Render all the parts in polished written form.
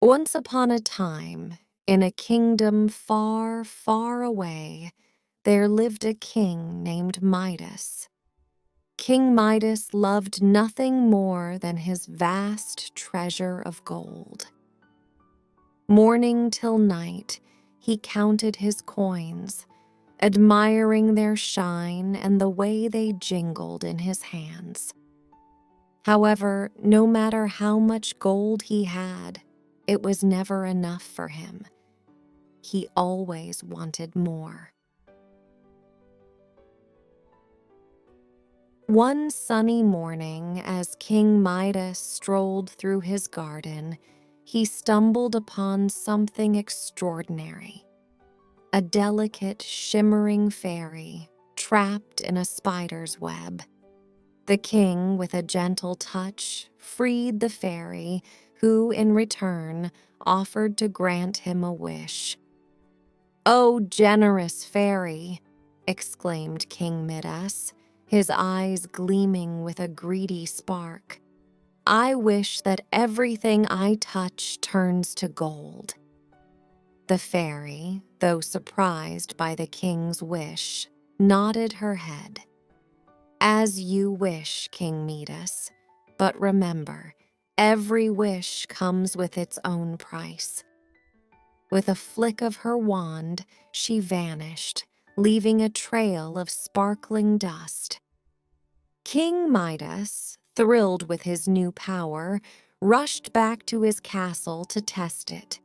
Once upon a time, in a kingdom far, far away, there lived a king named Midas. King Midas loved nothing more than his vast treasure of gold. Morning till night, he counted his coins, admiring their shine and the way they jingled in his hands. However, no matter how much gold he had, it was never enough for him. He always wanted more. One sunny morning, as King Midas strolled through his garden, he stumbled upon something extraordinary. A delicate, shimmering fairy trapped in a spider's web. The king, with a gentle touch, freed the fairy, who, in return, offered to grant him a wish. "Oh, generous fairy!" exclaimed King Midas, his eyes gleaming with a greedy spark. "I wish that everything I touch turns to gold." The fairy, though surprised by the king's wish, nodded her head. "As you wish, King Midas, but remember, every wish comes with its own price." With a flick of her wand, she vanished, leaving a trail of sparkling dust. King Midas, thrilled with his new power, rushed back to his castle to test it.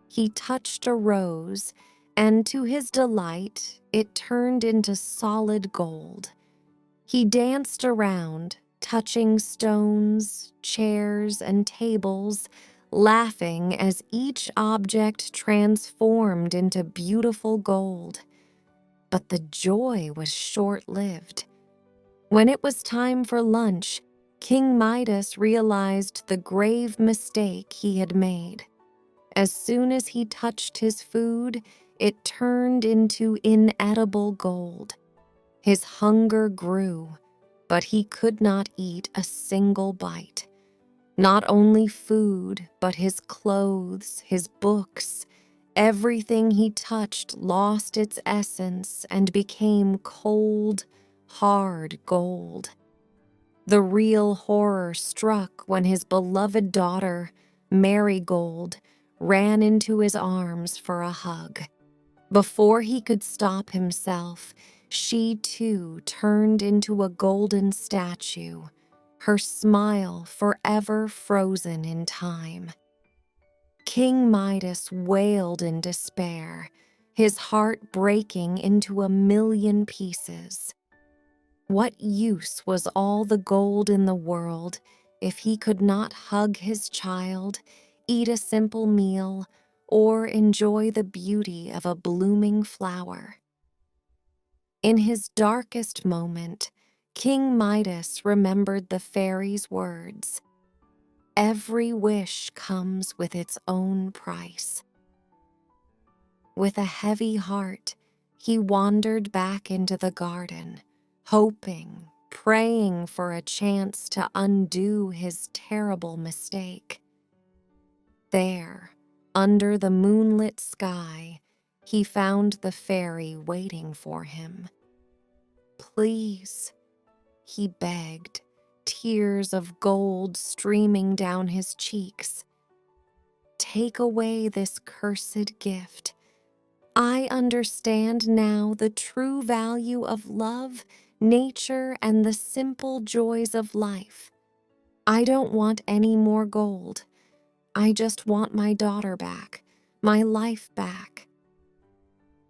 He touched a rose, and to his delight, it turned into solid gold. He danced around, touching stones, chairs, and tables, laughing as each object transformed into beautiful gold. But the joy was short-lived. When it was time for lunch, King Midas realized the grave mistake he had made. As soon as he touched his food, it turned into inedible gold. His hunger grew, but he could not eat a single bite. Not only food, but his clothes, his books, everything he touched lost its essence and became cold, hard gold. The real horror struck when his beloved daughter, Marigold, ran into his arms for a hug. Before he could stop himself, she too turned into a golden statue, her smile forever frozen in time. King Midas wailed in despair, his heart breaking into a million pieces. What use was all the gold in the world if he could not hug his child, eat a simple meal, or enjoy the beauty of a blooming flower? In his darkest moment, King Midas remembered the fairy's words. Every wish comes with its own price. With a heavy heart, he wandered back into the garden, hoping, praying for a chance to undo his terrible mistake. There, under the moonlit sky, he found the fairy waiting for him. "Please," he begged, tears of gold streaming down his cheeks. "Take away this cursed gift. I understand now the true value of love, nature, and the simple joys of life. I don't want any more gold. I just want my daughter back, my life back."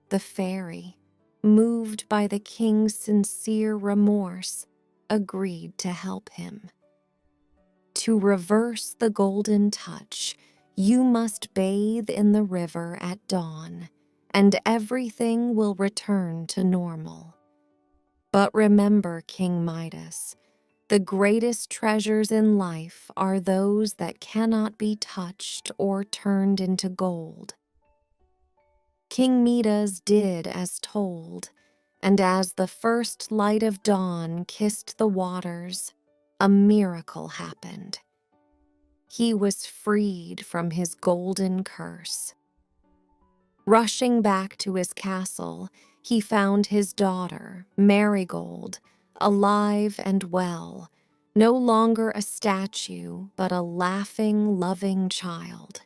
The fairy, moved by the king's sincere remorse, agreed to help him. To reverse the golden touch, you must bathe in the river at dawn, and everything will return to normal. But remember, King Midas, the greatest treasures in life are those that cannot be touched or turned into gold. King Midas did as told, and as the first light of dawn kissed the waters, a miracle happened. He was freed from his golden curse. Rushing back to his castle, he found his daughter, Marigold, alive and well, no longer a statue, but a laughing, loving child.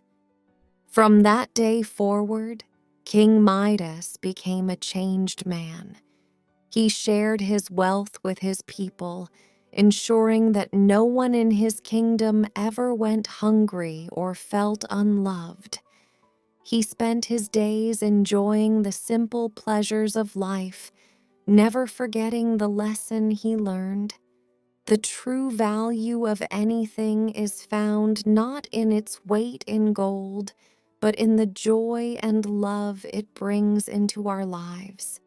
From that day forward, King Midas became a changed man. He shared his wealth with his people, ensuring that no one in his kingdom ever went hungry or felt unloved. He spent his days enjoying the simple pleasures of life, never forgetting the lesson he learned. The true value of anything is found not in its weight in gold, but in the joy and love it brings into our lives.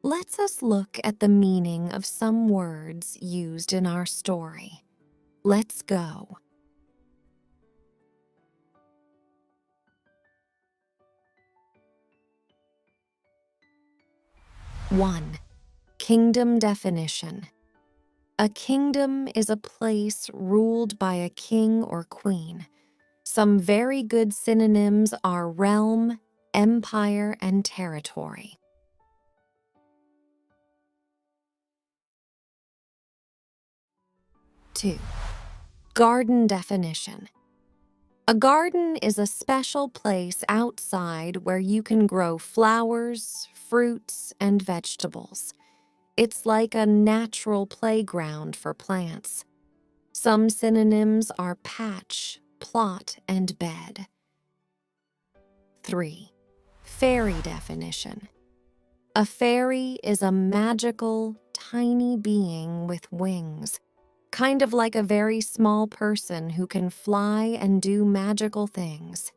Let's look at the meaning of some words used in our story. Let's go. 1. Kingdom definition. A kingdom is a place ruled by a king or queen. Some very good synonyms are realm, empire, and territory. 2. Garden definition. A garden is a special place outside where you can grow flowers, fruits, and vegetables. It's like a natural playground for plants. Some synonyms are patch, plot, and bed. 3. Fairy definition. A fairy is a magical, tiny being with wings, kind of like a very small person who can fly and do magical things.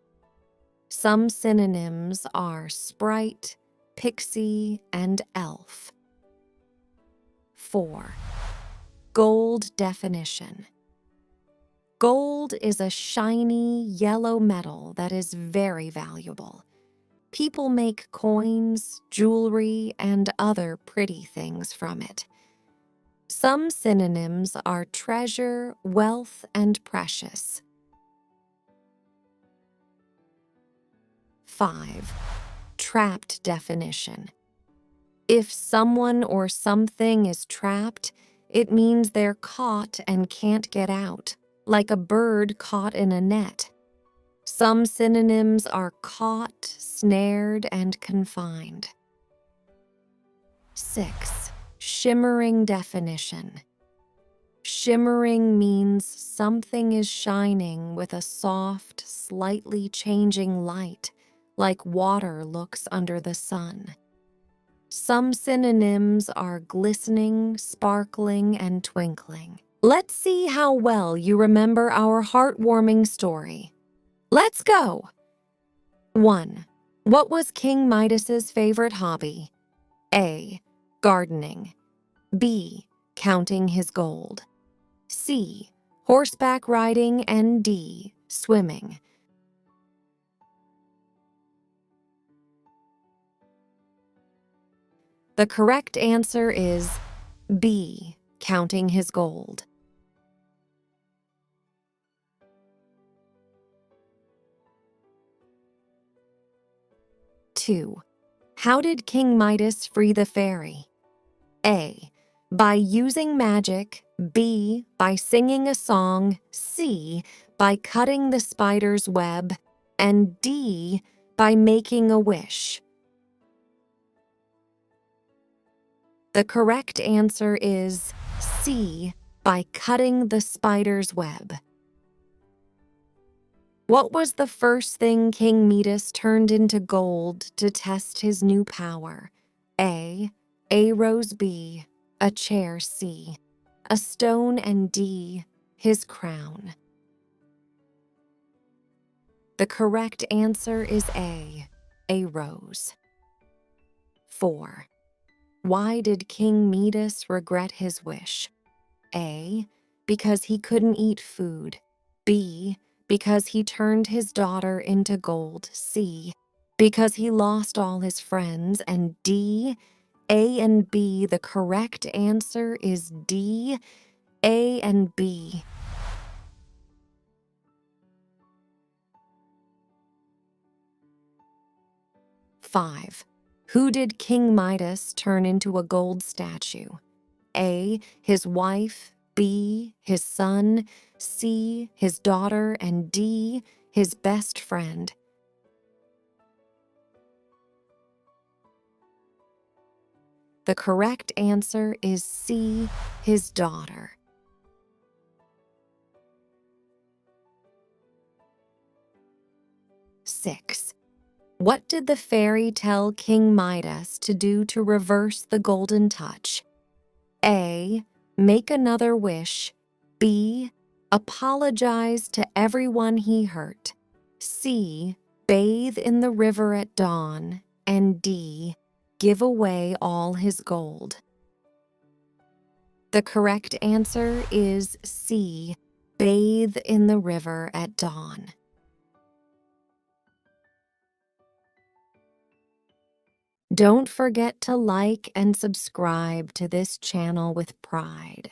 Some synonyms are sprite, pixie, and elf. 4. Gold definition. Gold is a shiny yellow metal that is very valuable. People make coins, jewelry, and other pretty things from it. Some synonyms are treasure, wealth, and precious. 5. Trapped definition. If someone or something is trapped, it means they're caught and can't get out, like a bird caught in a net. Some synonyms are caught, snared, and confined. 6. Shimmering definition. Shimmering means something is shining with a soft, slightly changing light, like water looks under the sun. Some synonyms are glistening, sparkling, and twinkling. Let's see how well you remember our heartwarming story. Let's go! 1. What was King Midas's favorite hobby? A. Gardening. B. Counting his gold. C. Horseback riding, and D. Swimming. The correct answer is B. Counting his gold. 2. How did King Midas free the fairy? A. By using magic. B. By singing a song. C. By cutting the spider's web. And D. By making a wish. The correct answer is C. By cutting the spider's web. What was the first thing King Midas turned into gold to test his new power? A rose B, a chair C, a stone, and D, his crown. The correct answer is A rose. 4. Why did King Midas regret his wish? A. Because he couldn't eat food. B. because he turned his daughter into gold. C, because he lost all his friends. And D, A and B. The correct answer is D, A and B. Five. Who did King Midas turn into a gold statue? A, his wife, B, his son, C, his daughter, and D, his best friend. The correct answer is C, his daughter. 6. What did the fairy tell King Midas to do to reverse the golden touch? A, make another wish. B, apologize to everyone he hurt. C, bathe in the river at dawn. And D, give away all his gold. The correct answer is C, bathe in the river at dawn. Don't forget to like and subscribe to this channel with pride.